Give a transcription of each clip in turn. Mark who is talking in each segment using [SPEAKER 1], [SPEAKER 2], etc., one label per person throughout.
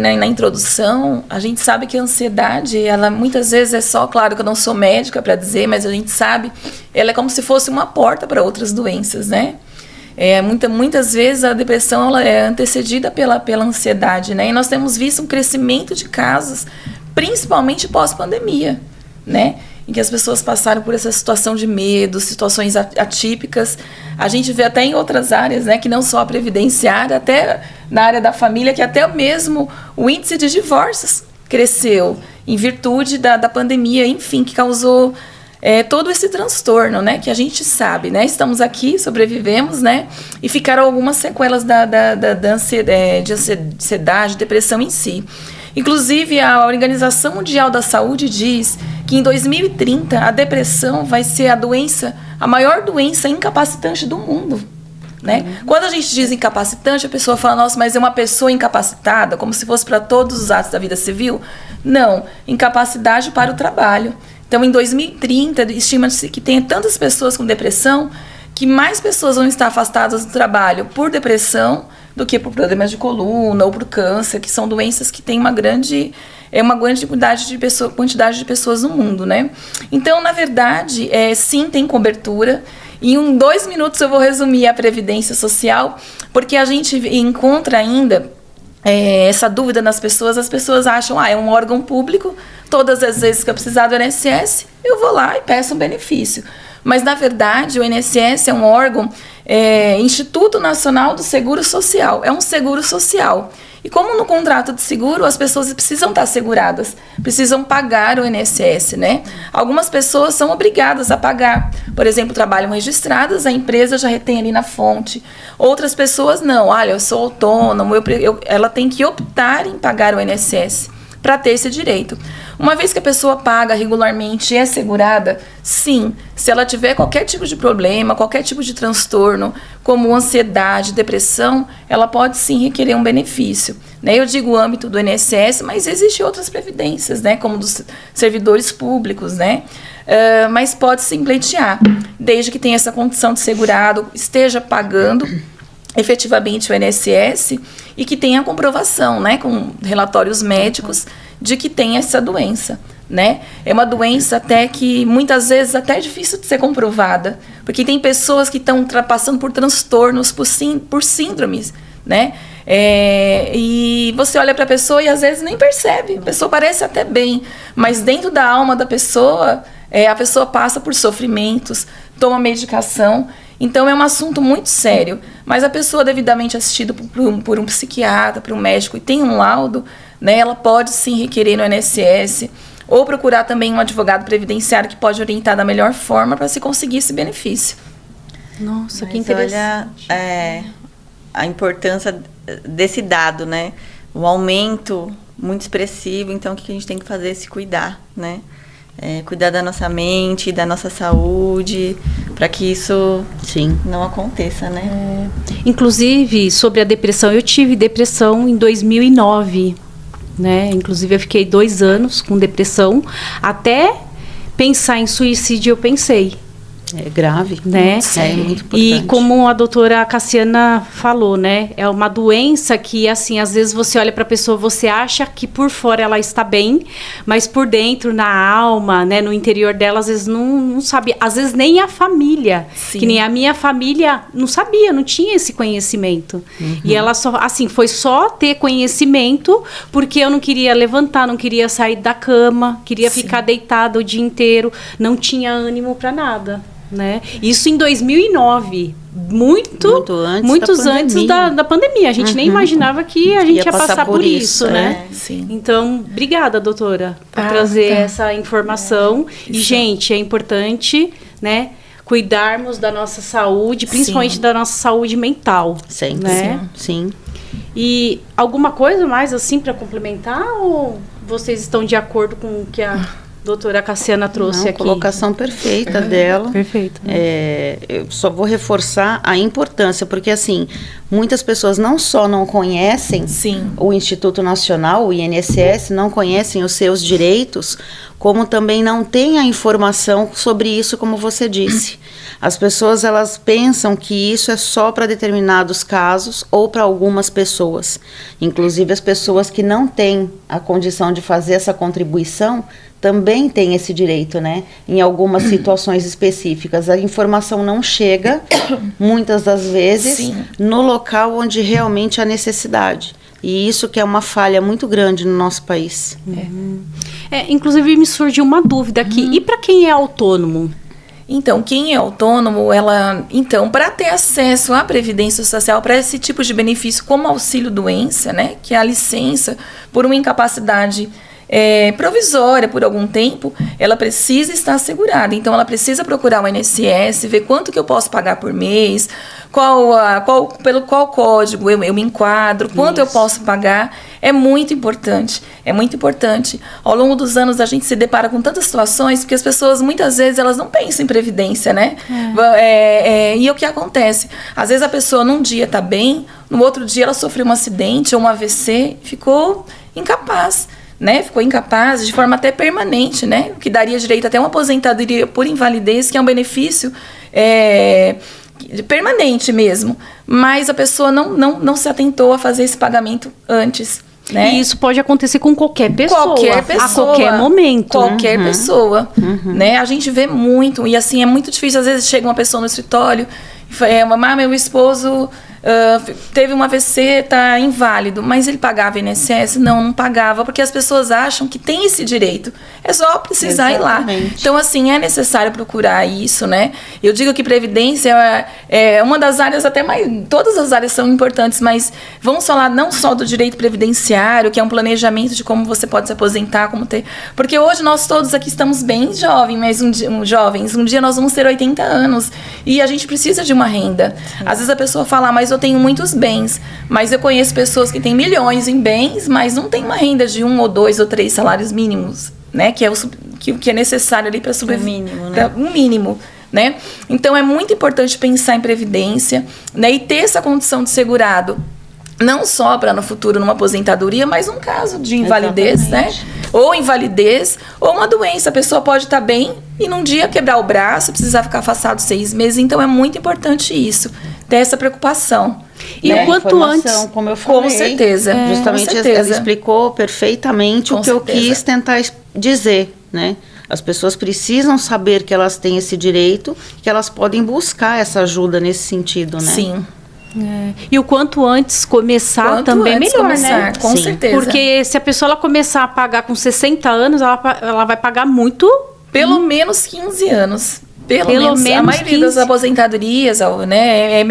[SPEAKER 1] na introdução, a gente sabe que a ansiedade, ela muitas vezes é só, claro que eu não sou médica para dizer, mas a gente sabe, ela é como se fosse uma porta para outras doenças, né? Muitas vezes a depressão ela é antecedida pela ansiedade, né? E nós temos visto um crescimento de casos, principalmente pós-pandemia, né? Em que as pessoas passaram por essa situação de medo, situações atípicas. A gente vê até em outras áreas, né, que não só a previdenciária, até na área da família, que até mesmo o índice de divórcios cresceu em virtude da pandemia, enfim, que causou todo esse transtorno, né, que a gente sabe, né, estamos aqui, sobrevivemos, né, e ficaram algumas sequelas de ansiedade, depressão em si. Inclusive, a Organização Mundial da Saúde diz que em 2030 a depressão vai ser a maior doença incapacitante do mundo, né? Quando a gente diz incapacitante, a pessoa fala, nossa, mas é uma pessoa incapacitada, como se fosse para todos os atos da vida civil? Não, incapacidade para o trabalho. Então, em 2030, estima-se que tenha tantas pessoas com depressão que mais pessoas vão estar afastadas do trabalho por depressão do que por problemas de coluna ou por câncer, que são doenças que têm uma grande quantidade de pessoas no mundo, né? Então, na verdade, sim, tem cobertura. Em 2 minutos eu vou resumir a Previdência Social, porque a gente encontra ainda essa dúvida nas pessoas. As pessoas acham, é um órgão público, todas as vezes que eu precisar do INSS, eu vou lá e peço um benefício. Mas, na verdade, o INSS é um órgão, Instituto Nacional do Seguro Social, é um seguro social. E como no contrato de seguro, as pessoas precisam estar seguradas, precisam pagar o INSS, né? Algumas pessoas são obrigadas a pagar. Por exemplo, trabalham registradas, a empresa já retém ali na fonte. Outras pessoas não. Olha, eu sou autônomo, ela tem que optar em pagar o INSS para ter esse direito. Uma vez que a pessoa paga regularmente e é segurada, sim, se ela tiver qualquer tipo de problema, qualquer tipo de transtorno, como ansiedade, depressão, ela pode sim requerer um benefício, né? Eu digo o âmbito do INSS, mas existem outras previdências, né? Como dos servidores públicos, né? Mas pode sim pleitear, desde que tenha essa condição de segurado, esteja pagando efetivamente o INSS e que tenha a comprovação, né, com relatórios médicos de que tem essa doença, né? É uma doença até que muitas vezes até é difícil de ser comprovada, porque tem pessoas que estão passando por transtornos, por síndromes, né? E você olha para a pessoa e às vezes nem percebe, a pessoa parece até bem, mas dentro da alma da pessoa, a pessoa passa por sofrimentos, toma medicação. Então, é um assunto muito sério, mas a pessoa devidamente assistida por um psiquiatra, por um médico, e tem um laudo, né, ela pode sim requerer no INSS, ou procurar também um advogado previdenciário que pode orientar da melhor forma para se conseguir esse benefício.
[SPEAKER 2] Nossa, que interessante. Olha, a importância desse dado, né? O aumento muito expressivo, então o que a gente tem que fazer é se cuidar, né? Cuidar da nossa mente, da nossa saúde, para que isso não aconteça, né?
[SPEAKER 3] Inclusive, sobre a depressão, eu tive depressão em 2009, né? Inclusive, eu fiquei 2 anos com depressão. Até pensar em suicídio, eu pensei.
[SPEAKER 4] É grave,
[SPEAKER 3] né?
[SPEAKER 4] É muito importante.
[SPEAKER 3] E como a doutora Cassiana falou, né? É uma doença que, assim, às vezes você olha para a pessoa, você acha que por fora ela está bem, mas por dentro, na alma, né? No interior dela, às vezes não sabe. Às vezes nem a família. Sim. Que nem a minha família não sabia, não tinha esse conhecimento. E ela só, assim, foi só ter conhecimento porque eu não queria levantar, não queria sair da cama, queria ficar deitada o dia inteiro, não tinha ânimo para nada. Né? Isso em 2009, muitos antes da pandemia. A gente nem imaginava que a gente ia passar por isso, né?
[SPEAKER 1] Sim.
[SPEAKER 3] Então, obrigada, doutora, por trazer essa informação. E, gente, é importante, né, cuidarmos da nossa saúde, principalmente da nossa saúde mental.
[SPEAKER 4] Sim.
[SPEAKER 3] E alguma coisa mais, assim, para complementar? Ou vocês estão de acordo com o que a Doutora Cassiana trouxe aqui.
[SPEAKER 4] Colocação perfeita dela.
[SPEAKER 3] Perfeito.
[SPEAKER 4] Eu só vou reforçar a importância, porque assim, muitas pessoas não só não conhecem o Instituto Nacional, o INSS, não conhecem os seus direitos, como também não têm a informação sobre isso, como você disse. As pessoas, elas pensam que isso é só para determinados casos ou para algumas pessoas. Inclusive, as pessoas que não têm a condição de fazer essa contribuição também têm esse direito, né? Em algumas situações específicas. A informação não chega, muitas das vezes, no local onde realmente há necessidade. E isso que é uma falha muito grande no nosso país.
[SPEAKER 3] Inclusive, me surgiu uma dúvida aqui. E para quem é autônomo?
[SPEAKER 1] Então, quem é autônomo, para ter acesso à Previdência Social, para esse tipo de benefício como auxílio-doença, né, que é a licença por uma incapacidade provisória por algum tempo, ela precisa estar assegurada. Então, ela precisa procurar o INSS, ver quanto que eu posso pagar por mês, pelo qual código eu me enquadro, quanto eu posso pagar. É muito importante, é muito importante. Ao longo dos anos, a gente se depara com tantas situações, porque as pessoas, muitas vezes, elas não pensam em previdência, né? E o que acontece? Às vezes, a pessoa, num dia está bem, no outro dia ela sofreu um acidente ou um AVC, ficou incapaz. Né? Ficou incapaz de forma até permanente, né? O que daria direito até uma aposentadoria por invalidez, que é um benefício permanente mesmo. Mas a pessoa não se atentou a fazer esse pagamento antes. Né?
[SPEAKER 3] E isso pode acontecer com qualquer pessoa. A qualquer momento.
[SPEAKER 1] Qualquer pessoa. Né? A gente vê muito, e assim, é muito difícil. Às vezes chega uma pessoa no escritório e fala, meu esposo teve um AVC, está inválido, mas ele pagava INSS? Não pagava, porque as pessoas acham que tem esse direito. É só precisar ir lá. Então, assim, é necessário procurar isso, né? Eu digo que previdência é uma das áreas, até mais, todas as áreas são importantes, mas vamos falar não só do direito previdenciário, que é um planejamento de como você pode se aposentar, porque hoje nós todos aqui estamos bem jovens, mas um dia nós vamos ter 80 anos, e a gente precisa de uma renda. Às vezes a pessoa fala, mas eu tenho muitos bens, mas eu conheço pessoas que têm milhões em bens, mas não tem uma renda de 1 ou 2 ou 3 salários mínimos, né? Que é necessário ali para sobreviver. Um mínimo, né? Então é muito importante pensar em previdência, né? E ter essa condição de segurado, não só para no futuro numa aposentadoria, mas num caso de invalidez, né? Ou invalidez, ou uma doença. A pessoa pode estar bem e num dia quebrar o braço, precisar ficar afastado 6 meses. Então é muito importante isso, ter essa preocupação.
[SPEAKER 3] E o quanto antes,
[SPEAKER 4] como eu falei,
[SPEAKER 1] com certeza.
[SPEAKER 4] Justamente
[SPEAKER 1] com certeza.
[SPEAKER 4] Ela explicou perfeitamente o que eu quis tentar dizer, né? As pessoas precisam saber que elas têm esse direito, que elas podem buscar essa ajuda nesse sentido, né?
[SPEAKER 1] Sim.
[SPEAKER 3] E o quanto antes começar também melhor, né?
[SPEAKER 1] Com certeza.
[SPEAKER 3] Porque se a pessoa ela começar a pagar com 60 anos, ela vai pagar muito.
[SPEAKER 1] Pelo menos 15 anos. Pelo menos a maioria das aposentadorias, né,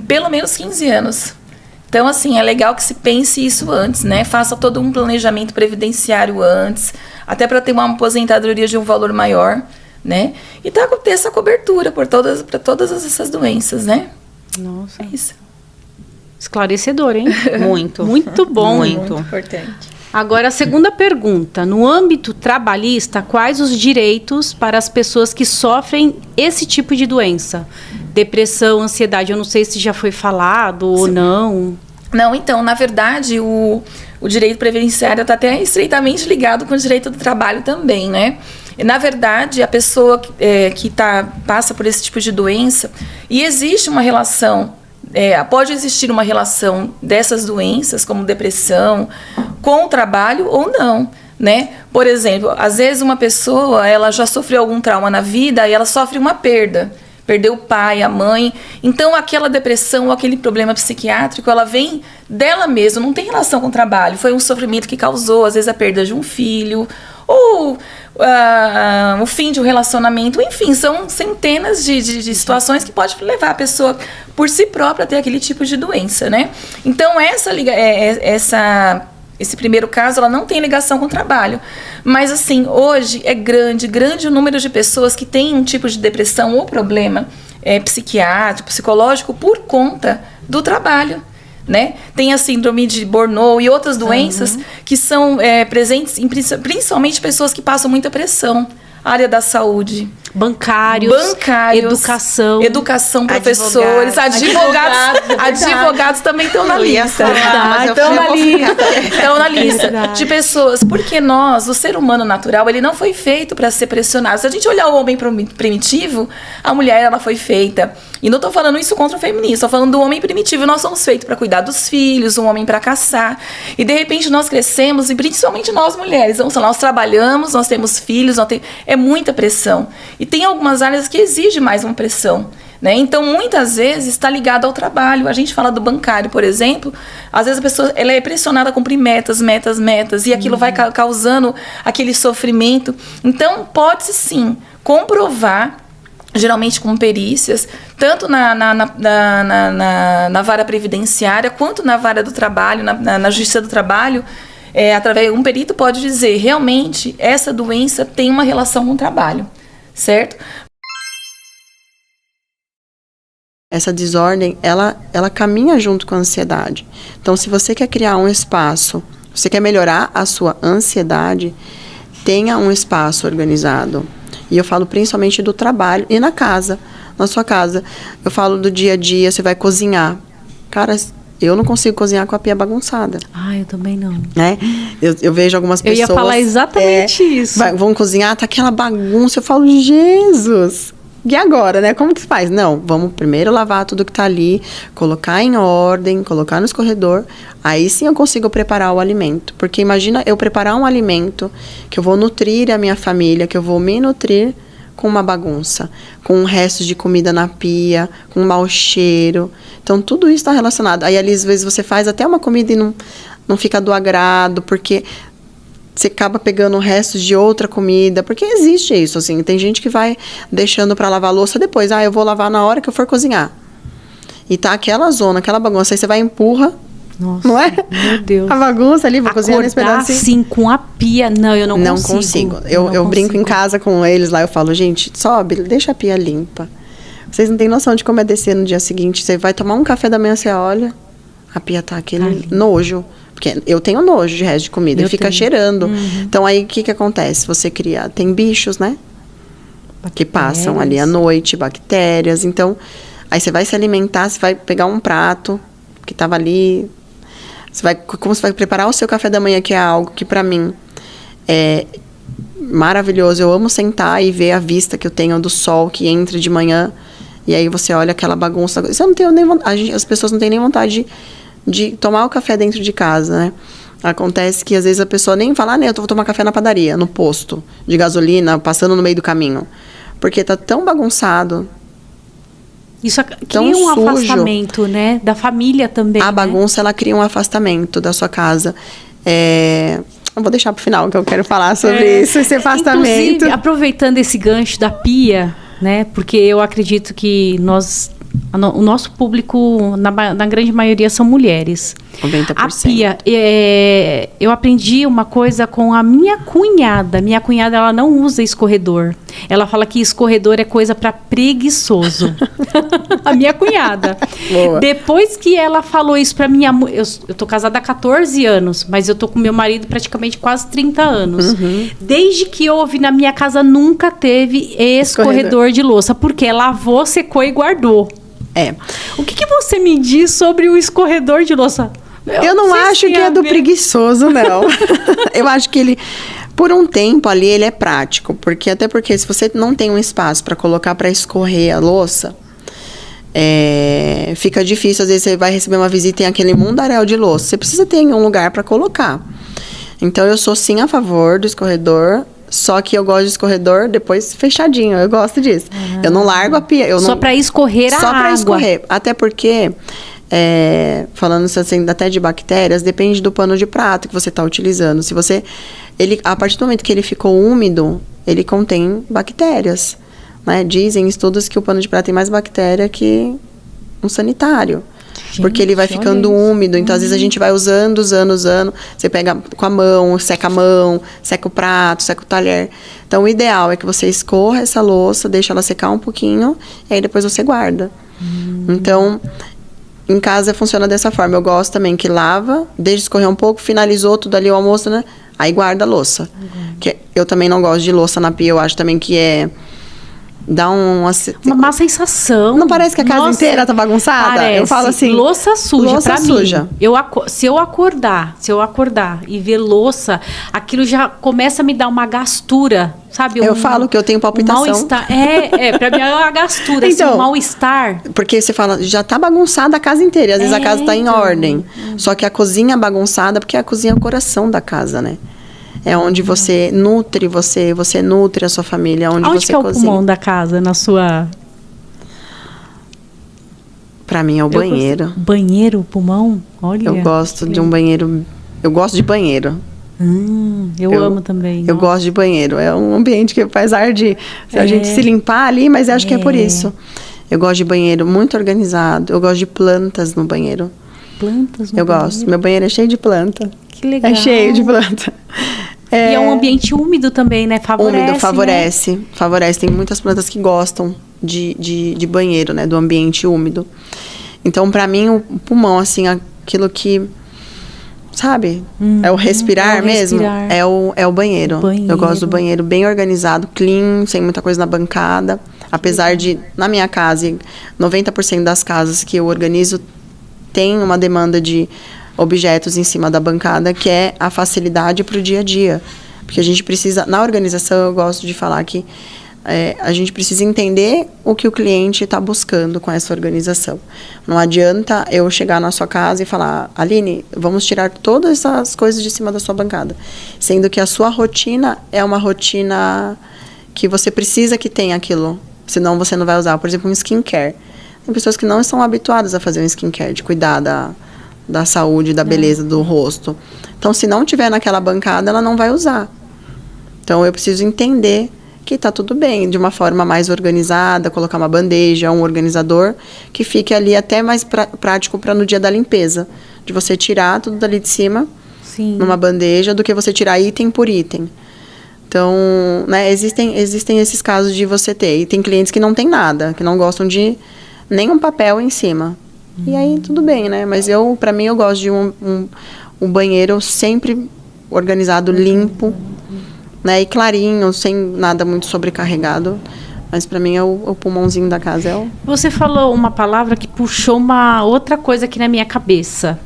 [SPEAKER 1] pelo menos 15 anos. Então, assim, é legal que se pense isso antes, né? Faça todo um planejamento previdenciário antes, até para ter uma aposentadoria de um valor maior, né? E ter essa cobertura para todas essas doenças, né?
[SPEAKER 3] Nossa.
[SPEAKER 1] É isso.
[SPEAKER 3] Esclarecedor, hein?
[SPEAKER 4] Muito.
[SPEAKER 3] Muito bom.
[SPEAKER 1] Muito importante.
[SPEAKER 3] Agora, a segunda pergunta. No âmbito trabalhista, quais os direitos para as pessoas que sofrem esse tipo de doença? Depressão, ansiedade, eu não sei se já foi falado ou não.
[SPEAKER 1] Não, então, na verdade, o direito previdenciário está até estreitamente ligado com o direito do trabalho também, né? E, na verdade, a pessoa que passa por esse tipo de doença, e existe uma relação, pode existir uma relação dessas doenças, como depressão, com o trabalho ou não, né? Por exemplo, às vezes uma pessoa, ela já sofreu algum trauma na vida e ela sofre uma perda. Perdeu o pai, a mãe. Então, aquela depressão ou aquele problema psiquiátrico, ela vem dela mesma, não tem relação com o trabalho. Foi um sofrimento que causou, às vezes, a perda de um filho, ou o fim de um relacionamento. Enfim, são centenas de situações que pode levar a pessoa, por si própria, a ter aquele tipo de doença, né? Então, esse primeiro caso, ela não tem ligação com o trabalho. Mas, assim, hoje é grande o número de pessoas que têm um tipo de depressão ou problema psiquiátrico, psicológico, por conta do trabalho, né? Tem a síndrome de Burnout e outras doenças que são presentes em principalmente pessoas que passam muita pressão. Área da saúde.
[SPEAKER 3] Bancários. Educação, professores, advogados também estão na lista. Estão na lista de pessoas. Porque nós, o ser humano natural, ele não foi feito para ser pressionado. Se a gente olhar o homem primitivo, a mulher, ela foi feita. E não estou falando isso contra o feminismo, estou falando do homem primitivo. Nós somos feitos para cuidar dos filhos, um homem para caçar. E de repente nós crescemos, e principalmente nós mulheres, nós trabalhamos, nós temos filhos, é muita pressão. E tem algumas áreas que exigem mais uma pressão, né? Então, muitas vezes, está ligado ao trabalho. A gente fala do bancário, por exemplo. Às vezes a pessoa ela é pressionada a cumprir metas, e aquilo vai causando aquele sofrimento. Então, pode-se sim comprovar, geralmente com perícias, tanto na vara previdenciária, quanto na vara do trabalho, na justiça do trabalho. Um perito pode dizer, realmente, essa doença tem uma relação com o trabalho, certo?
[SPEAKER 5] Essa desordem, ela caminha junto com a ansiedade. Então, se você quer criar um espaço, você quer melhorar a sua ansiedade, tenha um espaço organizado. E eu falo principalmente do trabalho e na sua casa. Eu falo do dia a dia, você vai cozinhar. Cara, eu não consigo cozinhar com a pia bagunçada.
[SPEAKER 3] Eu também não.
[SPEAKER 5] Né? Eu vejo algumas pessoas...
[SPEAKER 3] Eu ia falar exatamente isso.
[SPEAKER 5] Vão cozinhar, tá aquela bagunça. Eu falo, Jesus... E agora, né? Como que faz? Não, vamos primeiro lavar tudo que tá ali, colocar em ordem, colocar no escorredor. Aí sim eu consigo preparar o alimento. Porque imagina eu preparar um alimento que eu vou nutrir a minha família, que eu vou me nutrir com uma bagunça, com restos de comida na pia, com mau cheiro. Então, tudo isso está relacionado. Aí, às vezes, você faz até uma comida e não fica do agrado, porque... você acaba pegando restos de outra comida, porque existe isso, assim, tem gente que vai deixando para lavar a louça depois, eu vou lavar na hora que eu for cozinhar. E tá aquela zona, aquela bagunça, aí você vai e empurra,
[SPEAKER 3] nossa,
[SPEAKER 5] não é?
[SPEAKER 3] Meu Deus.
[SPEAKER 5] A bagunça ali, vou cozinhar nesse pedacinho.
[SPEAKER 3] Assim, com a pia, não, eu não consigo.
[SPEAKER 5] Eu brinco em casa com eles lá, eu falo, gente, sobe, deixa a pia limpa. Vocês não têm noção de como é descer no dia seguinte, você vai tomar um café da manhã, você olha, a pia tá aquele nojo. Porque eu tenho nojo de resto de comida, fica cheirando. Então, aí, o que acontece? Você cria... Tem bichos, né? Que passam ali à noite, bactérias. Então, aí você vai se alimentar, você vai pegar um prato que estava ali. Como você vai preparar o seu café da manhã, que é algo que, para mim, é maravilhoso. Eu amo sentar e ver a vista que eu tenho do sol que entra de manhã. E aí, você olha aquela bagunça. Eu não tenho nem vontade, as pessoas não têm nem vontade de tomar o café dentro de casa, né? Acontece que às vezes a pessoa nem fala, eu vou tomar café na padaria, no posto de gasolina, passando no meio do caminho. Porque tá tão bagunçado.
[SPEAKER 3] Isso cria um sujo. Afastamento, né? Da família também.
[SPEAKER 5] A bagunça, ela cria um afastamento da sua casa. Eu vou deixar pro final, que eu quero falar sobre isso, esse afastamento.
[SPEAKER 3] Inclusive, aproveitando esse gancho da pia, né? Porque eu acredito que o nosso público, na grande maioria, são mulheres.
[SPEAKER 5] 90%.
[SPEAKER 3] A pia, eu aprendi uma coisa com a minha cunhada. Minha cunhada, ela não usa escorredor. Ela fala que escorredor é coisa para preguiçoso. A minha cunhada.
[SPEAKER 5] Boa.
[SPEAKER 3] Depois que ela falou isso para minha mãe... Eu tô casada há 14 anos, mas eu tô com meu marido praticamente quase 30 anos. Desde que houve na minha casa, nunca teve escorredor de louça. Porque lavou, secou e guardou. O que você me diz sobre o escorredor de louça?
[SPEAKER 5] Eu não acho que é do preguiçoso, não. Eu acho que ele, por um tempo ali, ele é prático. Até porque se você não tem um espaço para colocar para escorrer a louça, fica difícil. Às vezes você vai receber uma visita e tem aquele mundaréu de louça. Você precisa ter um lugar para colocar. Então, eu sou sim a favor do escorredor. Só que eu gosto de escorredor depois fechadinho. Eu gosto disso. Eu não largo a pia.
[SPEAKER 3] Só para escorrer a água. Só para escorrer.
[SPEAKER 5] Até porque, falando assim, até de bactérias, depende do pano de prato que você está utilizando. Se você... a partir do momento que ele ficou úmido, ele contém bactérias. Né? Dizem estudos que o pano de prato tem mais bactéria que um sanitário. Gente, porque ele vai ficando úmido. Então, às vezes, a gente vai usando. Você pega com a mão, seca o prato, seca o talher. Então, o ideal é que você escorra essa louça, deixa ela secar um pouquinho, e aí depois você guarda. Então, em casa funciona dessa forma. Eu gosto também que lava, deixa escorrer um pouco, finalizou tudo ali o almoço, né? Aí guarda a louça. Que eu também não gosto de louça na pia, eu acho também que dá uma
[SPEAKER 3] má sensação.
[SPEAKER 5] Não parece que a casa inteira tá bagunçada?
[SPEAKER 3] Parece.
[SPEAKER 5] Eu falo assim,
[SPEAKER 3] louça suja,
[SPEAKER 5] louça
[SPEAKER 3] pra
[SPEAKER 5] suja.
[SPEAKER 3] mim. Se eu acordar e ver louça, aquilo já começa a me dar uma gastura, sabe?
[SPEAKER 5] Eu falo que eu tenho palpitação.
[SPEAKER 3] Um mal-estar. Pra mim é uma gastura,
[SPEAKER 5] então,
[SPEAKER 3] assim, um mal-estar.
[SPEAKER 5] Porque você fala, já tá bagunçada a casa inteira, e às vezes a casa tá em ordem. Só que a cozinha bagunçada, porque a cozinha é o coração da casa, né? É onde você nutre você nutre a sua família, onde você
[SPEAKER 3] que é o
[SPEAKER 5] cozinha.
[SPEAKER 3] pulmão da casa, na sua...
[SPEAKER 5] Pra mim é o banheiro.
[SPEAKER 3] Banheiro, pulmão? Olha.
[SPEAKER 5] Eu gosto de um banheiro. Eu gosto de banheiro.
[SPEAKER 3] Eu amo também.
[SPEAKER 5] Eu gosto de banheiro. É um ambiente que faz arde a gente se limpar ali, mas acho que é por isso. Eu gosto de banheiro muito organizado. Eu gosto de plantas no banheiro.
[SPEAKER 3] Plantas no
[SPEAKER 5] banheiro? Eu gosto. Meu banheiro é cheio de planta.
[SPEAKER 3] Que legal.
[SPEAKER 5] É cheio de planta.
[SPEAKER 3] E é um ambiente úmido também, né? Favorece.
[SPEAKER 5] Úmido, favorece.
[SPEAKER 3] Né?
[SPEAKER 5] Favorece. Tem muitas plantas que gostam de banheiro, né? Do ambiente úmido. Então, pra mim, o pulmão, assim, aquilo que... Sabe? É o respirar mesmo. É o banheiro. Eu gosto do banheiro bem organizado, clean, sem muita coisa na bancada. Apesar de, na minha casa, 90% das casas que eu organizo tem uma demanda de objetos em cima da bancada, que é a facilidade para o dia a dia. Porque a gente precisa, na organização, eu gosto de falar que a gente precisa entender o que o cliente está buscando com essa organização. Não adianta eu chegar na sua casa e falar, Aline, vamos tirar todas essas coisas de cima da sua bancada. Sendo que a sua rotina é uma rotina que você precisa que tenha aquilo, senão você não vai usar. Por exemplo, um skincare. Tem pessoas que não estão habituadas a fazer um skincare, de cuidar da saúde, da beleza do rosto. Então, se não tiver naquela bancada, ela não vai usar. Então, eu preciso entender que tá tudo bem, de uma forma mais organizada, colocar uma bandeja, um organizador, que fique ali até mais prático para no dia da limpeza. De você tirar tudo dali de cima,
[SPEAKER 3] Sim.
[SPEAKER 5] numa bandeja, do que você tirar item por item. Então, né, existem esses casos de você ter. E tem clientes que não tem nada, que não gostam de nenhum papel em cima. E aí, tudo bem, né? Mas pra mim, eu gosto de um banheiro sempre organizado, limpo, né? E clarinho, sem nada muito sobrecarregado. Mas pra mim, o pulmãozinho da casa
[SPEAKER 3] Você falou uma palavra que puxou uma outra coisa aqui na minha cabeça.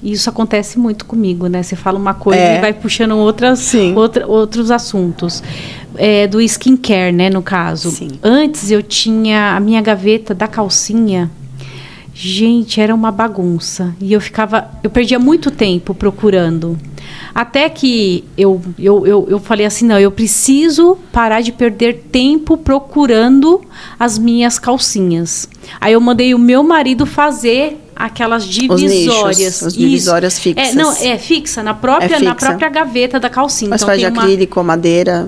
[SPEAKER 3] E isso acontece muito comigo, né? Você fala uma coisa e vai puxando outros assuntos. Do skincare, né, no caso.
[SPEAKER 5] Sim.
[SPEAKER 3] Antes eu tinha a minha gaveta da calcinha. Gente, era uma bagunça. E eu perdia muito tempo procurando. Até que eu falei assim, não, eu preciso parar de perder tempo procurando as minhas calcinhas. Aí eu mandei o meu marido fazer aquelas divisórias.
[SPEAKER 5] As divisórias fixas.
[SPEAKER 3] Fixa, na própria gaveta da calcinha.
[SPEAKER 5] Mas
[SPEAKER 3] então,
[SPEAKER 5] faz de acrílico, madeira?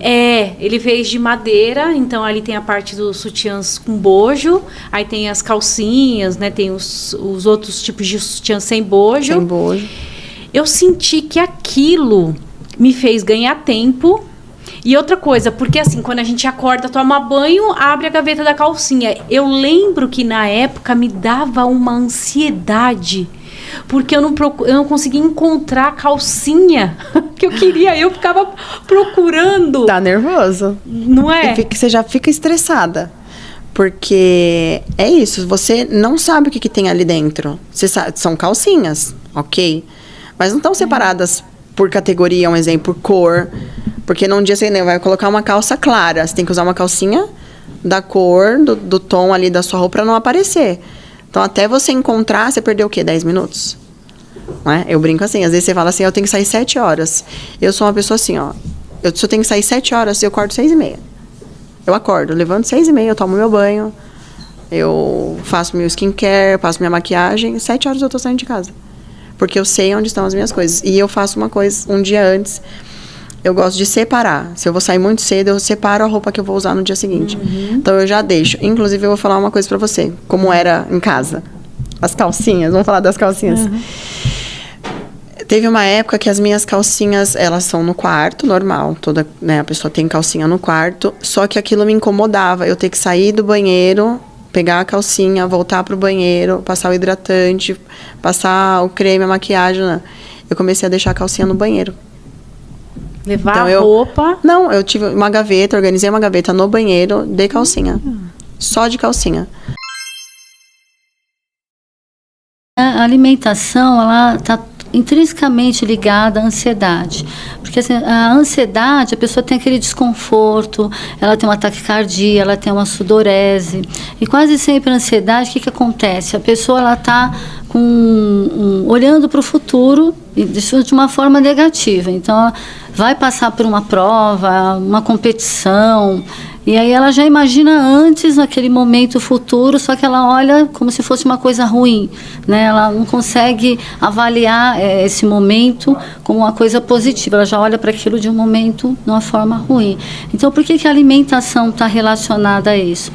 [SPEAKER 3] Ele fez de madeira, então ali tem a parte dos sutiãs com bojo, aí tem as calcinhas, né? Tem os outros tipos de sutiã sem bojo.
[SPEAKER 5] Sem bojo.
[SPEAKER 3] Eu senti que aquilo me fez ganhar tempo. E outra coisa, porque assim, quando a gente acorda, toma banho, abre a gaveta da calcinha. Eu lembro que na época me dava uma ansiedade, porque eu não conseguia encontrar a calcinha que eu queria. Eu ficava procurando.
[SPEAKER 5] Tá nervoso.
[SPEAKER 3] Não é?
[SPEAKER 5] Você já fica estressada. Porque é isso, você não sabe o que tem ali dentro. Você sabe, são calcinhas, ok? Mas não estão separadas por categoria, um exemplo, por cor. Porque num dia você vai colocar uma calça clara. Você tem que usar uma calcinha da cor, do tom ali da sua roupa pra não aparecer. Então, até você encontrar, você perdeu o quê? 10 minutos? Não é? Eu brinco assim, às vezes você fala assim, eu tenho que sair 7 horas. Eu sou uma pessoa assim, ó. Se eu tenho que sair 7 horas, eu acordo 6h30. Eu acordo, levanto 6h30, eu tomo meu banho, eu faço meu skincare, passo minha maquiagem, 7 horas eu tô saindo de casa. Porque eu sei onde estão as minhas coisas. E eu faço uma coisa, um dia antes, eu gosto de separar. Se eu vou sair muito cedo, eu separo a roupa que eu vou usar no dia seguinte. Então, eu já deixo. Inclusive, eu vou falar uma coisa pra você. Como era em casa. As calcinhas. Vamos falar das calcinhas. Teve uma época que as minhas calcinhas, elas são no quarto, normal. Toda, né, a pessoa tem calcinha no quarto. Só que aquilo me incomodava. Eu ter que sair do banheiro, pegar a calcinha, voltar pro banheiro, passar o hidratante, passar o creme, a maquiagem, né? Eu comecei a deixar a calcinha no banheiro.
[SPEAKER 3] Levar a roupa?
[SPEAKER 5] Não, eu tive uma gaveta, organizei uma gaveta no banheiro de calcinha. Só de calcinha.
[SPEAKER 6] A alimentação, ela está intrinsecamente ligada à ansiedade. Porque assim, a ansiedade, a pessoa tem aquele desconforto, ela tem uma taquicardia, ela tem uma sudorese. E quase sempre a ansiedade, o que acontece? A pessoa está olhando para o futuro de uma forma negativa. Então, ela vai passar por uma prova, uma competição, e aí ela já imagina antes naquele momento futuro, só que ela olha como se fosse uma coisa ruim, né? Ela não consegue avaliar esse momento como uma coisa positiva, ela já olha para aquilo de um momento de uma forma ruim. Então, por que a alimentação está relacionada a isso?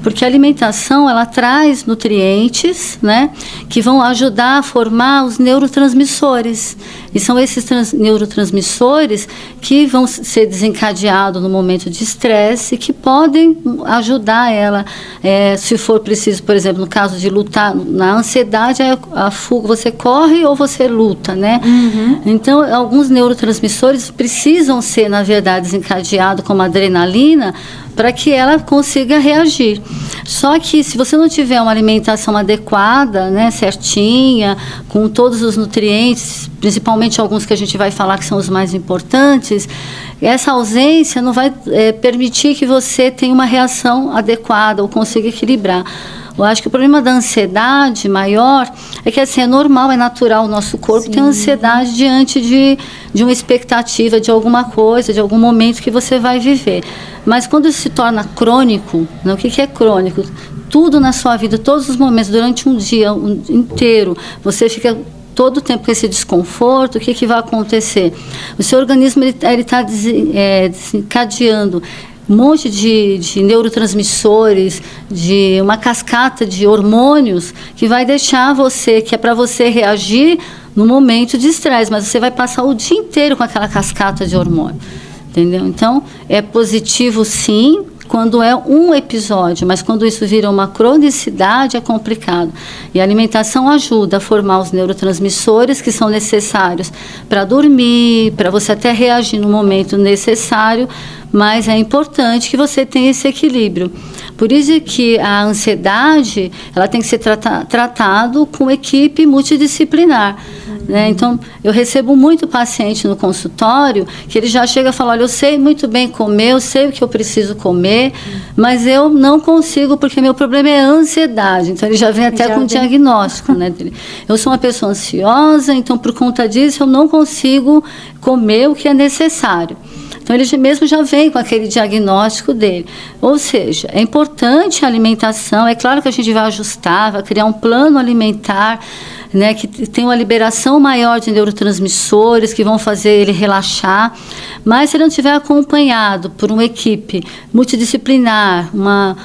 [SPEAKER 6] Porque a alimentação, ela traz nutrientes, né, que vão ajudar a formar os neurotransmissores. E são esses neurotransmissores que vão ser desencadeados no momento de estresse, que podem ajudar ela, se for preciso, por exemplo, no caso de lutar, na ansiedade, a fuga, você corre ou você luta, né? Uhum. Então, alguns neurotransmissores precisam ser, na verdade, desencadeados como a adrenalina, para que ela consiga reagir. Só que se você não tiver uma alimentação adequada, né, certinha, com todos os nutrientes, principalmente alguns que a gente vai falar que são os mais importantes, essa ausência não vai permitir que você tenha uma reação adequada ou consiga equilibrar. Eu acho que o problema da ansiedade maior é que assim, é normal, é natural o nosso corpo ter ansiedade diante de uma expectativa de alguma coisa, de algum momento que você vai viver. Mas quando isso se torna crônico, né, o que é crônico? Tudo na sua vida, todos os momentos, durante um dia inteiro, você fica todo o tempo com esse desconforto, o que vai acontecer? O seu organismo está desencadeando um monte de neurotransmissores, de uma cascata de hormônios que vai deixar você, que é para você reagir no momento de estresse, mas você vai passar o dia inteiro com aquela cascata de hormônio, entendeu? Então, é positivo sim, quando é um episódio, mas quando isso vira uma cronicidade é complicado. E a alimentação ajuda a formar os neurotransmissores que são necessários para dormir, para você até reagir no momento necessário, mas é importante que você tenha esse equilíbrio. Por isso que a ansiedade, ela tem que ser tratado com equipe multidisciplinar. Né? Então, eu recebo muito paciente no consultório que ele já chega e fala, olha, eu sei muito bem comer, eu sei o que eu preciso comer, mas eu não consigo porque meu problema é a ansiedade. Então, ele já vem até com diagnóstico, né, dele. Eu sou uma pessoa ansiosa, então, por conta disso, eu não consigo comer o que é necessário. Então, ele mesmo já vem com aquele diagnóstico dele. Ou seja, é importante a alimentação, é claro que a gente vai ajustar, vai criar um plano alimentar, né, que tem uma liberação maior de neurotransmissores que vão fazer ele relaxar, mas se ele não estiver acompanhado por uma equipe multidisciplinar, uma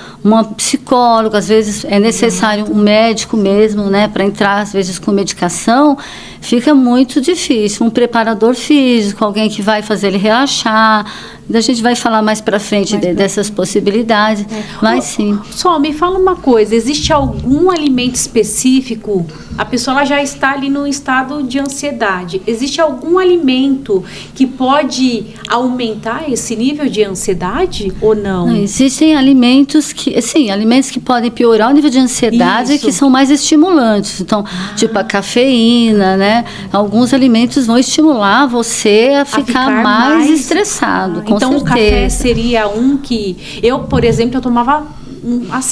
[SPEAKER 6] psicóloga, às vezes é necessário um médico mesmo, né, para entrar às vezes com medicação, fica muito difícil. Um preparador físico, alguém que vai fazer ele relaxar. A gente vai falar mais para frente dessas possibilidades, mas sim.
[SPEAKER 3] Só me fala uma coisa, existe algum alimento específico? A pessoa ela já está ali no estado de ansiedade. Existe algum alimento que pode aumentar esse nível de ansiedade ou não?
[SPEAKER 6] Não, existem alimentos que, sim, alimentos que podem piorar o nível de ansiedade e que são mais estimulantes. Então, tipo a cafeína, né? Alguns alimentos vão estimular você a ficar mais estressado.
[SPEAKER 3] Então,
[SPEAKER 6] certeza.
[SPEAKER 3] O café seria um que... Eu, por exemplo, eu tomava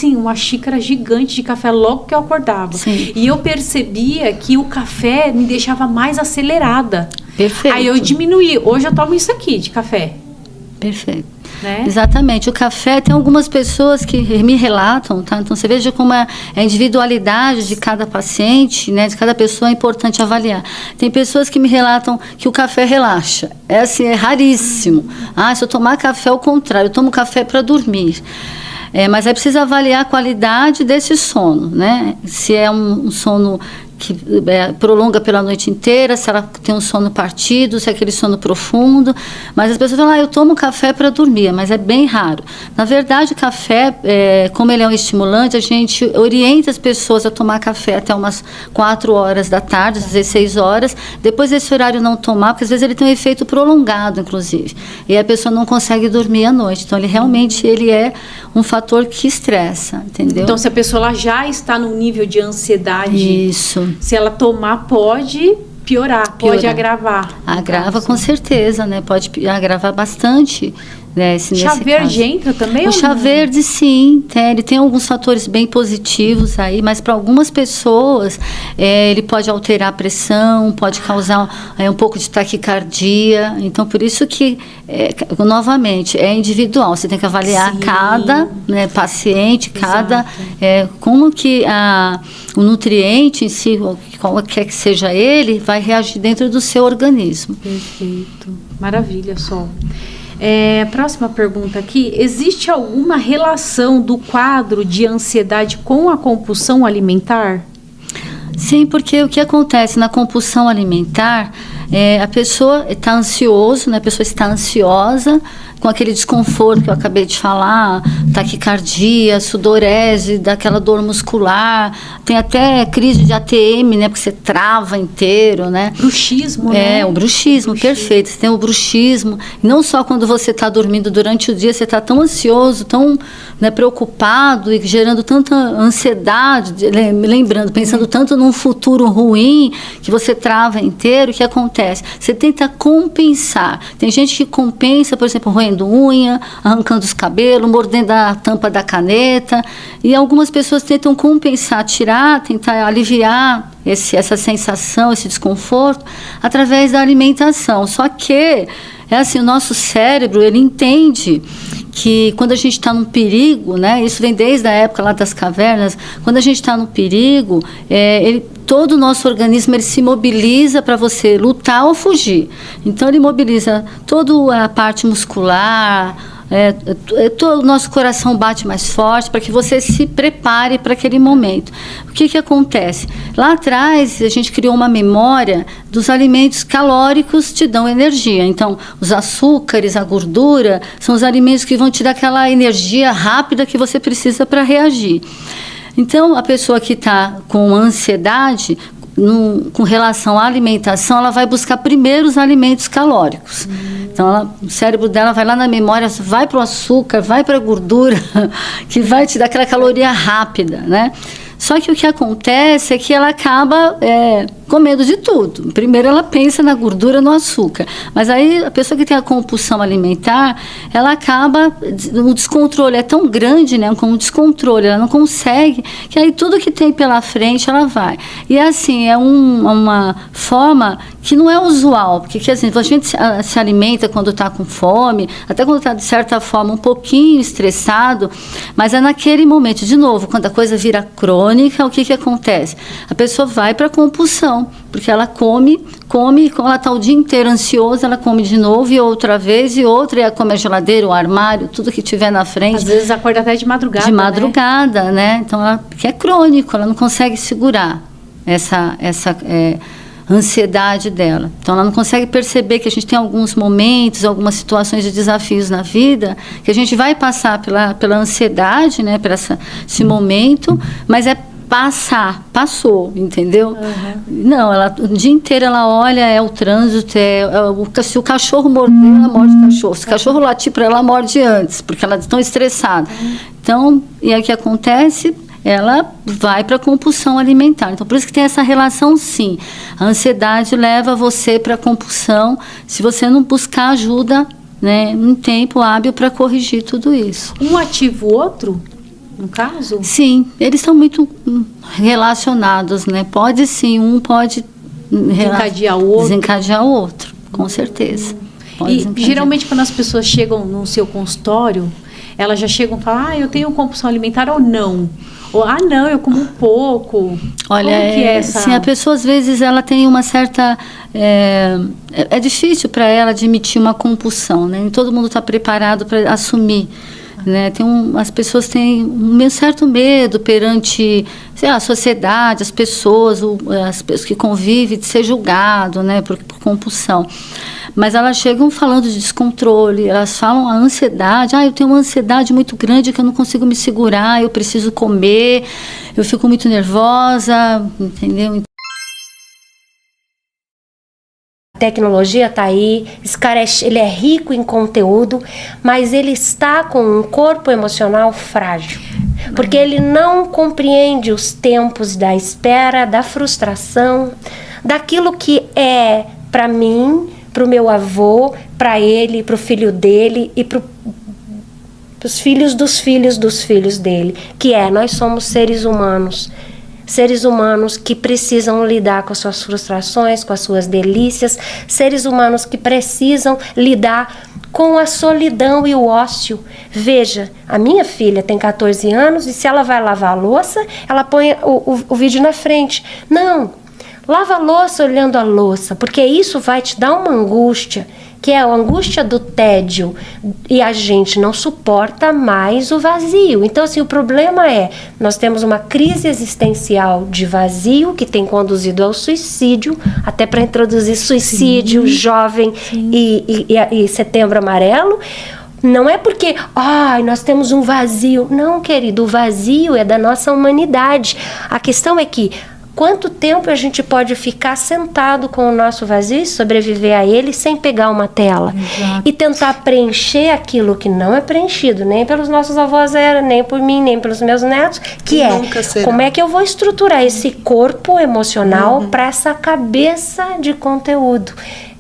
[SPEAKER 3] uma xícara gigante de café logo que eu acordava.
[SPEAKER 6] Sim.
[SPEAKER 3] E eu percebia que o café me deixava mais acelerada.
[SPEAKER 6] Perfeito.
[SPEAKER 3] Aí eu diminuí. Hoje eu tomo isso aqui de café.
[SPEAKER 6] Perfeito.
[SPEAKER 3] Né?
[SPEAKER 6] Exatamente. O café, tem algumas pessoas que me relatam, tá? Então você veja como a individualidade de cada paciente, né? De cada pessoa é importante avaliar. Tem pessoas que me relatam que o café relaxa. É assim, é raríssimo. Se eu tomar café, ao contrário, eu tomo café para dormir. Mas é preciso avaliar a qualidade desse sono, né? Se é um sono que prolonga pela noite inteira, se ela tem um sono partido, se é aquele sono profundo. Mas as pessoas falam, eu tomo café para dormir, mas é bem raro. Na verdade, o café, como ele é um estimulante, a gente orienta as pessoas a tomar café até umas 4 horas da tarde, 16 horas. Depois desse horário não tomar, porque às vezes ele tem um efeito prolongado, inclusive. E a pessoa não consegue dormir à noite. Então, ele realmente é um fator que estressa, entendeu?
[SPEAKER 3] Então, se a pessoa lá já está num nível de ansiedade,
[SPEAKER 6] isso,
[SPEAKER 3] se ela tomar, pode piorar, pode agravar.
[SPEAKER 6] Agrava com certeza, né? Pode agravar bastante. Né,
[SPEAKER 3] chá verde entra também?
[SPEAKER 6] O chá verde, sim, ele tem alguns fatores bem positivos aí, mas para algumas pessoas ele pode alterar a pressão, pode causar um pouco de taquicardia. Então, por isso que, novamente, é individual. Você tem que avaliar cada paciente, cada como que o nutriente em si, qualquer que seja ele, vai reagir dentro do seu organismo.
[SPEAKER 3] Perfeito. Maravilha, Sol. Próxima pergunta aqui. Existe alguma relação do quadro de ansiedade com a compulsão alimentar?
[SPEAKER 6] Sim, porque o que acontece na compulsão alimentar, a pessoa está ansiosa, né? A pessoa está ansiosa, com aquele desconforto que eu acabei de falar, taquicardia, sudorese, daquela dor muscular, tem até crise de ATM, né? Porque você trava inteiro, né?
[SPEAKER 3] Bruxismo, né?
[SPEAKER 6] O bruxismo, perfeito. Você tem o bruxismo. Não só quando você está dormindo durante o dia, você está tão ansioso, tão preocupado e gerando tanta ansiedade, lembrando, pensando tanto num futuro ruim, que você trava inteiro. O que acontece? Você tenta compensar. Tem gente que compensa, por exemplo, roendo unha, arrancando os cabelos, mordendo a tampa da caneta, e algumas pessoas tentam compensar, tentar aliviar essa sensação, esse desconforto através da alimentação. Só que o nosso cérebro, ele entende que quando a gente está num perigo, né, isso vem desde a época lá das cavernas, quando a gente está no perigo, todo o nosso organismo ele se mobiliza para você lutar ou fugir. Então, ele mobiliza toda a parte muscular, todo o nosso coração bate mais forte para que você se prepare para aquele momento. O que acontece? Lá atrás, a gente criou uma memória dos alimentos calóricos que te dão energia. Então, os açúcares, a gordura, são os alimentos que vão te dar aquela energia rápida que você precisa para reagir. Então, a pessoa que está com ansiedade, com relação à alimentação, ela vai buscar primeiro os alimentos calóricos. Então, o cérebro dela vai lá na memória, vai para o açúcar, vai para a gordura, que vai te dar aquela caloria rápida, né? Só que o que acontece é que ela acaba comendo de tudo. Primeiro ela pensa na gordura, no açúcar. Mas aí a pessoa que tem a compulsão alimentar, ela acaba, o descontrole é tão grande, né? Com o descontrole, ela não consegue, que aí tudo que tem pela frente ela vai. E assim, é uma forma que não é usual, porque assim, a gente se alimenta quando está com fome, até quando está de certa forma um pouquinho estressado, mas é naquele momento, de novo, quando a coisa vira crônica, o que acontece? A pessoa vai para a compulsão, porque ela come, quando ela está o dia inteiro ansiosa, ela come de novo e outra vez e outra, e ela come a geladeira, o armário, tudo que tiver na frente.
[SPEAKER 3] Às vezes acorda até de madrugada.
[SPEAKER 6] De madrugada, né? Então, porque é crônico, ela não consegue segurar essa ansiedade dela. Então, ela não consegue perceber que a gente tem alguns momentos, algumas situações de desafios na vida, que a gente vai passar pela ansiedade, né? Por esse momento, mas passou, entendeu? Uhum. Não, o dia inteiro ela olha, o trânsito, se o cachorro morder, ela morde o cachorro. Se o cachorro latir para ela, morde antes, porque ela é tão estressada. Então, e aí o que acontece? Ela vai para a compulsão alimentar. Então, por isso que tem essa relação, sim. A ansiedade leva você para a compulsão, se você não buscar ajuda, né, um tempo hábil para corrigir tudo isso.
[SPEAKER 3] Um ativa o outro? No caso?
[SPEAKER 6] Sim, eles estão muito relacionados, né? Pode sim, um pode desencadear o outro, com certeza.
[SPEAKER 3] E geralmente quando as pessoas chegam no seu consultório, elas já chegam e falam, eu tenho compulsão alimentar ou não? Ou, não, eu como um pouco.
[SPEAKER 6] Olha, como que é essa? Sim, a pessoa às vezes ela tem uma certa... É difícil para ela admitir uma compulsão, né? Nem todo mundo está preparado para assumir. Né? As pessoas têm um certo medo perante, sei lá, a sociedade, as pessoas que convivem, de ser julgado, né, por compulsão. Mas elas chegam falando de descontrole, elas falam a ansiedade, eu tenho uma ansiedade muito grande que eu não consigo me segurar, eu preciso comer, eu fico muito nervosa, entendeu?
[SPEAKER 7] A tecnologia está aí, esse cara ele é rico em conteúdo, mas ele está com um corpo emocional frágil, porque ele não compreende os tempos da espera, da frustração, daquilo que é para mim, para o meu avô, para ele, para o filho dele e para os filhos dos filhos dos filhos dele, que nós somos seres humanos que precisam lidar com as suas frustrações, com as suas delícias, seres humanos que precisam lidar com a solidão e o ócio. Veja, a minha filha tem 14 anos e se ela vai lavar a louça, ela põe o vídeo na frente. Não, lava a louça olhando a louça, porque isso vai te dar uma angústia, que é a angústia do tédio, e a gente não suporta mais o vazio. Então, assim, o problema nós temos uma crise existencial de vazio que tem conduzido ao suicídio, até para introduzir suicídio, jovem e Setembro Amarelo. Não é porque, nós temos um vazio. Não, querido, o vazio é da nossa humanidade. A questão é que quanto tempo a gente pode ficar sentado com o nosso vazio e sobreviver a ele sem pegar uma tela? Exato. E tentar preencher aquilo que não é preenchido, nem pelos nossos avós, nem por mim, nem pelos meus netos, que como é que eu vou estruturar esse corpo emocional para essa cabeça de conteúdo?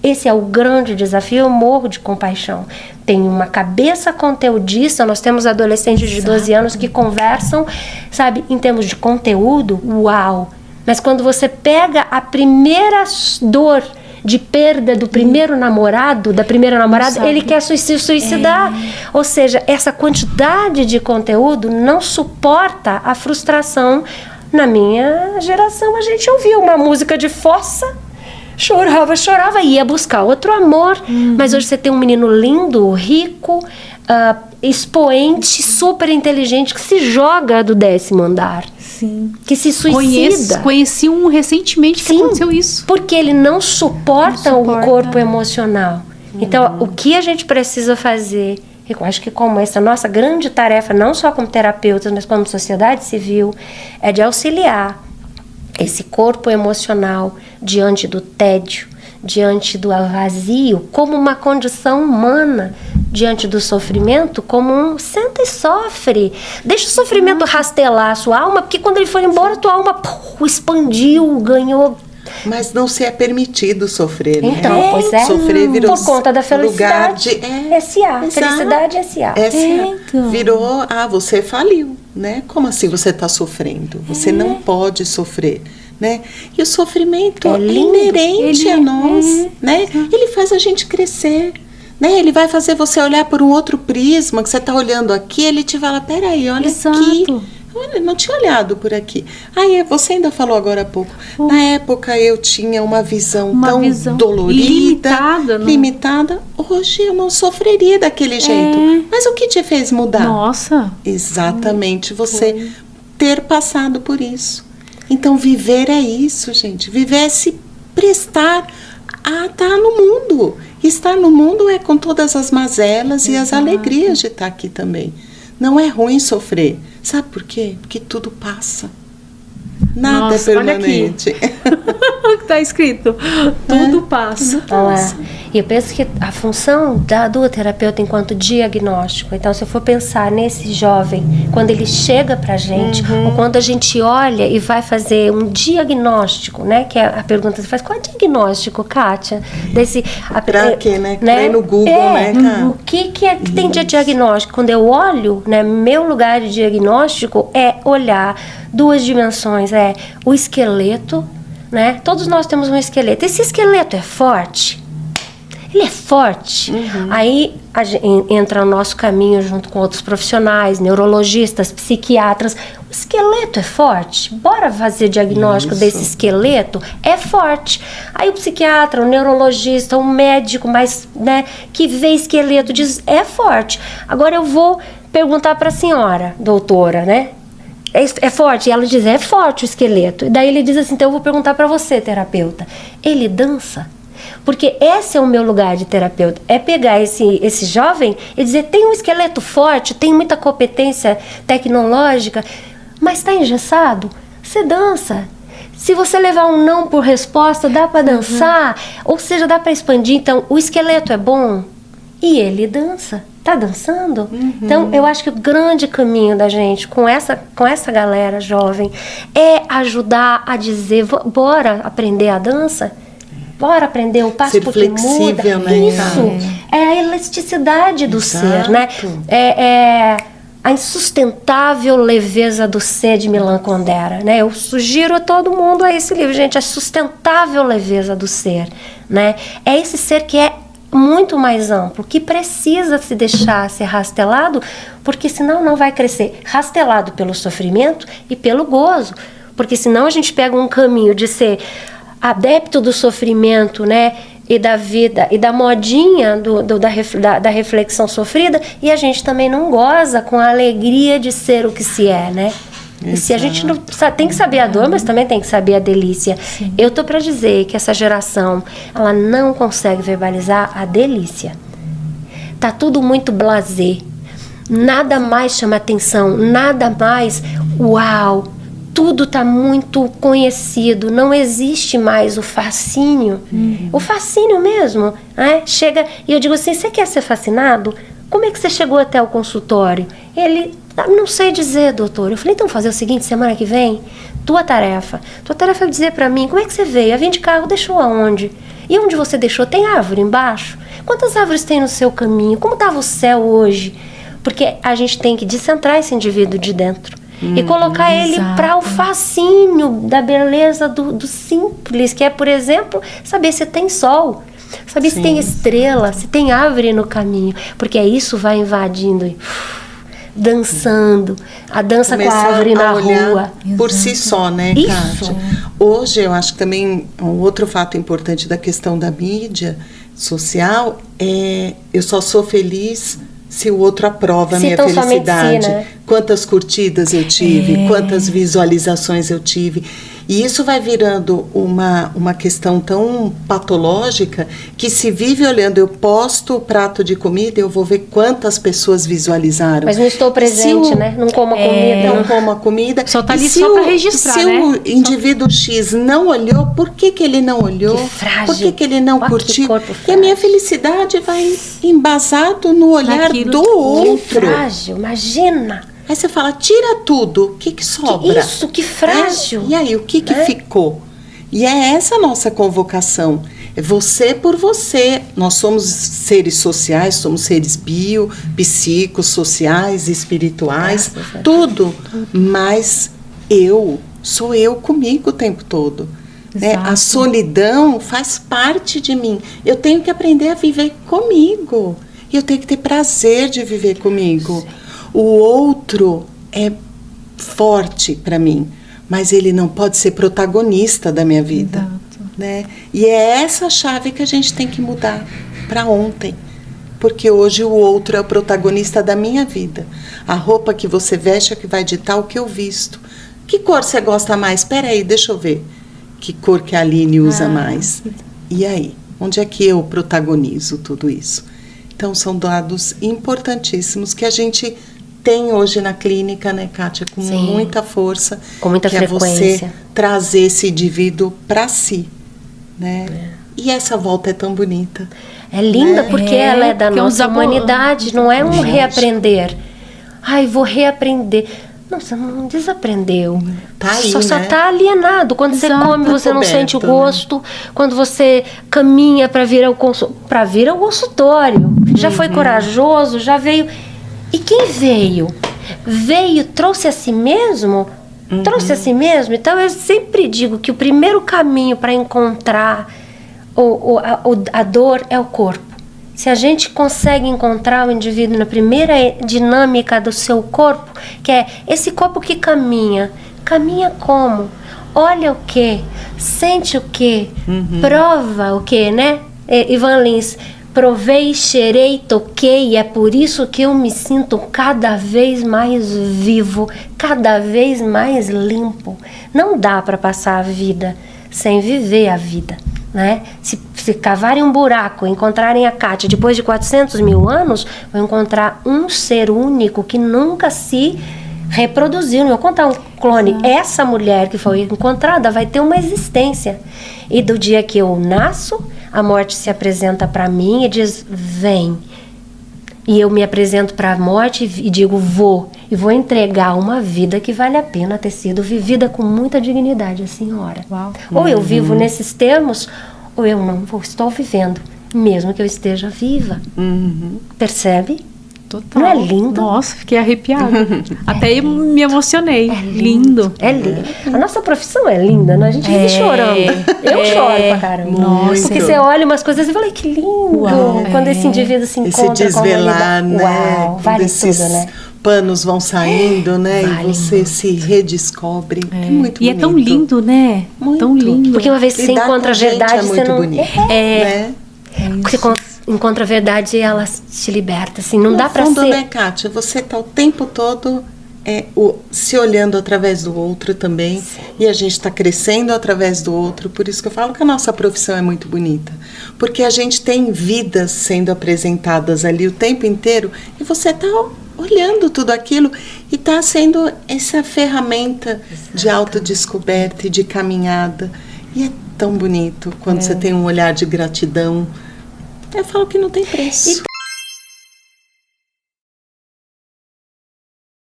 [SPEAKER 7] Esse é o grande desafio, eu morro de compaixão. Tem uma cabeça conteudista, nós temos adolescentes de 12 anos que conversam, sabe, em termos de conteúdo, uau! Mas quando você pega a primeira dor de perda do primeiro namorado, da primeira namorada, ele quer se suicidar. Ou seja, essa quantidade de conteúdo não suporta a frustração. Na minha geração, a gente ouvia uma música de fossa, chorava e ia buscar outro amor. Mas hoje você tem um menino lindo, rico, expoente, super inteligente, que se joga do 10º andar.
[SPEAKER 3] Sim.
[SPEAKER 7] Que se suicida.
[SPEAKER 3] Conheci um recentemente que aconteceu isso.
[SPEAKER 7] Porque ele não suporta o corpo emocional. Então, o que a gente precisa fazer, eu acho que como essa nossa grande tarefa, não só como terapeutas, mas como sociedade civil, é de auxiliar esse corpo emocional diante do tédio, diante do vazio, como uma condição humana, diante do sofrimento, como senta e sofre. Deixa o sofrimento rastelar a sua alma, porque quando ele for embora, a tua alma expandiu, ganhou.
[SPEAKER 8] Mas não se é permitido sofrer, né?
[SPEAKER 7] Então, pois é.
[SPEAKER 8] Sofrer virou
[SPEAKER 7] por conta da felicidade.
[SPEAKER 8] Lugar de
[SPEAKER 7] SA. Felicidade SA.
[SPEAKER 8] Virou, você faliu, né? Como assim você está sofrendo? Você não pode sofrer, né? E o sofrimento é inerente a nós, né? Ele faz a gente crescer, né? Ele vai fazer você olhar por um outro prisma, que você está olhando aqui, ele te fala, peraí, olha aqui. Olha, não tinha olhado por aqui. Você ainda falou agora há pouco. Na época eu tinha uma visão tão dolorida, limitada. Hoje eu não sofreria daquele jeito. Mas o que te fez mudar?
[SPEAKER 3] Nossa.
[SPEAKER 8] Exatamente, você ter passado por isso. Então viver é isso, gente. Viver é se prestar a estar no mundo. Estar no mundo é com todas as mazelas e as alegrias de estar aqui também. Não é ruim sofrer. Sabe por quê? Porque tudo passa. Nada é permanente.
[SPEAKER 3] Está escrito. Tudo passa.
[SPEAKER 7] E eu penso que a função do terapeuta enquanto diagnóstico, então se eu for pensar nesse jovem, quando ele chega pra gente, ou quando a gente olha e vai fazer um diagnóstico, né? Que é a pergunta que você faz, qual é o diagnóstico, Kátia?
[SPEAKER 8] Pra quê, né? Pra ir no Google, né, cara?
[SPEAKER 7] O que tem de diagnóstico? Quando eu olho, né, meu lugar de diagnóstico é olhar duas dimensões, o esqueleto, né? Todos nós temos um esqueleto. Esse esqueleto é forte? Ele é forte. Aí entra o nosso caminho junto com outros profissionais, neurologistas, psiquiatras. O esqueleto é forte? Bora fazer diagnóstico desse esqueleto? É forte. Aí o psiquiatra, o neurologista, o médico, que vê esqueleto diz, é forte. Agora eu vou perguntar para a senhora, doutora, né? É forte? E ela diz, é forte o esqueleto. E daí ele diz assim, então eu vou perguntar para você, terapeuta, ele dança? Porque esse é o meu lugar de terapeuta, é pegar esse jovem e dizer, tem um esqueleto forte, tem muita competência tecnológica, mas está engessado? Você dança. Se você levar um não por resposta, dá para dançar, ou seja, dá para expandir. Então, o esqueleto é bom e ele dança. Tá dançando? Então, eu acho que o grande caminho da gente com essa galera jovem é ajudar a dizer, bora aprender a dança? Bora aprender o passo porque muda.
[SPEAKER 8] Né?
[SPEAKER 7] Isso. É a elasticidade do ser, né? É a insustentável leveza do ser de Milan Kundera, né? Eu sugiro a todo mundo a esse livro, gente, a sustentável leveza do ser, né? É esse ser que é muito mais amplo, que precisa se deixar ser rastelado, porque senão não vai crescer. Rastelado pelo sofrimento e pelo gozo, porque senão a gente pega um caminho de ser adepto do sofrimento, né, e da vida, e da modinha da reflexão sofrida, e a gente também não goza com a alegria de ser o que se é, né? E se a gente não tem que saber a dor, mas também tem que saber a delícia. Sim. Eu tô para dizer que essa geração, ela não consegue verbalizar a delícia. Tá tudo muito blasé. Nada mais chama atenção, nada mais uau. Tudo tá muito conhecido, não existe mais o fascínio. O fascínio mesmo, né? Chega e eu digo assim, você quer ser fascinado? Como é que você chegou até o consultório? Ele, não sei dizer, doutor. Eu falei, então fazer o seguinte, semana que vem, tua tarefa é dizer pra mim, como é que você veio? Eu vim de carro, deixou aonde? E onde você deixou? Tem árvore embaixo? Quantas árvores tem no seu caminho? Como estava o céu hoje? Porque a gente tem que descentrar esse indivíduo de dentro e colocar ele para o fascínio da beleza do simples, que é, por exemplo, saber se tem sol, saber se tem estrela, se tem árvore no caminho, porque isso vai invadindo e dançando, a dança com a árvore na rua.
[SPEAKER 8] Por si só, né, Kátia? Hoje eu acho que também um outro fato importante da questão da mídia social é eu só sou feliz se o outro aprova a minha felicidade. Quantas curtidas eu tive, quantas visualizações eu tive. E isso vai virando uma questão tão patológica que se vive olhando, eu posto o prato de comida, eu vou ver quantas pessoas visualizaram.
[SPEAKER 7] Mas não estou presente, né? Não como a comida.
[SPEAKER 8] Não como a comida.
[SPEAKER 3] Só tá ali só para registrar,
[SPEAKER 8] se o indivíduo X não olhou, por que ele não olhou?
[SPEAKER 7] Que frágil.
[SPEAKER 8] Por que ele não curtiu? E a minha felicidade vai embasado no olhar do outro.
[SPEAKER 7] Que frágil, imagina.
[SPEAKER 8] Aí você fala, tira tudo, o que sobra?
[SPEAKER 7] Que frágil.
[SPEAKER 8] E aí, o que ficou? E é essa a nossa convocação. É você por você. Nós somos seres sociais, somos seres psicossociais, espirituais, tudo. Mas sou eu comigo o tempo todo. Né? A solidão faz parte de mim. Eu tenho que aprender a viver comigo. E eu tenho que ter prazer de viver comigo. Sim. O outro é forte para mim, mas ele não pode ser protagonista da minha vida. Né? E é essa chave que a gente tem que mudar para ontem. Porque hoje o outro é o protagonista da minha vida. A roupa que você veste é que vai ditar o que eu visto. Que cor você gosta mais? Espera aí, deixa eu ver. Que cor que a Aline usa mais? E aí? Onde é que eu protagonizo tudo isso? Então, são dados importantíssimos que a gente tem hoje na clínica, né, Kátia? Com muita força.
[SPEAKER 7] Com muita frequência.
[SPEAKER 8] É você trazer esse indivíduo para si, né? E essa volta é tão bonita.
[SPEAKER 7] É linda, porque ela é da nossa humanidade, não é um reaprender. Ai, vou reaprender. Não, você não desaprendeu.
[SPEAKER 8] Tá aí,
[SPEAKER 7] só tá alienado. Quando você come, você não sente o gosto. Quando você caminha para vir ao consultório. Já foi corajoso, já veio. E quem veio? Trouxe a si mesmo? Trouxe a si mesmo? Então, eu sempre digo que o primeiro caminho para encontrar a dor é o corpo. Se a gente consegue encontrar o indivíduo na primeira dinâmica do seu corpo, que é esse corpo que caminha como? Olha o quê? Sente o quê? Prova o quê, né? Ivan Lins, provei, cheirei, toquei, e é por isso que eu me sinto cada vez mais vivo, cada vez mais limpo. Não dá para passar a vida sem viver a vida, né? Se cavarem um buraco, encontrarem a Kátia depois de 400 mil anos, vão encontrar um ser único que nunca se reproduziu. Não vou contar um clone. Essa mulher que foi encontrada vai ter uma existência. E do dia que eu nasço, a morte se apresenta para mim e diz, vem. E eu me apresento para a morte e digo, vou. E vou entregar uma vida que vale a pena ter sido vivida com muita dignidade, a senhora. Uau. Ou eu vivo nesses termos, ou eu não estou vivendo, mesmo que eu esteja viva. Percebe?
[SPEAKER 3] Total.
[SPEAKER 7] Não é lindo?
[SPEAKER 3] Nossa, fiquei arrepiada. Até me emocionei. Lindo.
[SPEAKER 7] É lindo. A nossa profissão é linda, né? A gente vive chorando. Eu choro pra caramba.
[SPEAKER 3] Nossa.
[SPEAKER 7] Porque você olha umas coisas e fala, que lindo. Uau, quando esse indivíduo se encontra
[SPEAKER 8] esse desvelar,
[SPEAKER 7] com a
[SPEAKER 8] né?
[SPEAKER 7] Uau, vale
[SPEAKER 8] esses
[SPEAKER 7] tudo, né?
[SPEAKER 8] panos vão saindo, né? Vale e você muito. Se redescobre. É muito bonito.
[SPEAKER 3] E é tão lindo, né?
[SPEAKER 8] Muito.
[SPEAKER 3] Tão lindo.
[SPEAKER 7] Porque uma vez que você encontra a verdade,
[SPEAKER 8] é muito
[SPEAKER 7] você não...
[SPEAKER 8] bonito, né?
[SPEAKER 7] Você encontra a verdade e ela te liberta, assim, não
[SPEAKER 8] no
[SPEAKER 7] dá pra
[SPEAKER 8] fundo,
[SPEAKER 7] ser...
[SPEAKER 8] né, Kátia? Você tá o tempo todo se olhando através do outro também. Sim. E a gente tá crescendo através do outro. Por isso que eu falo que a nossa profissão é muito bonita. Porque a gente tem vidas sendo apresentadas ali o tempo inteiro e você tá olhando tudo aquilo e tá sendo essa ferramenta de autodescoberta e de caminhada. E é tão bonito quando você tem um olhar de gratidão. Eu falo que não tem preço.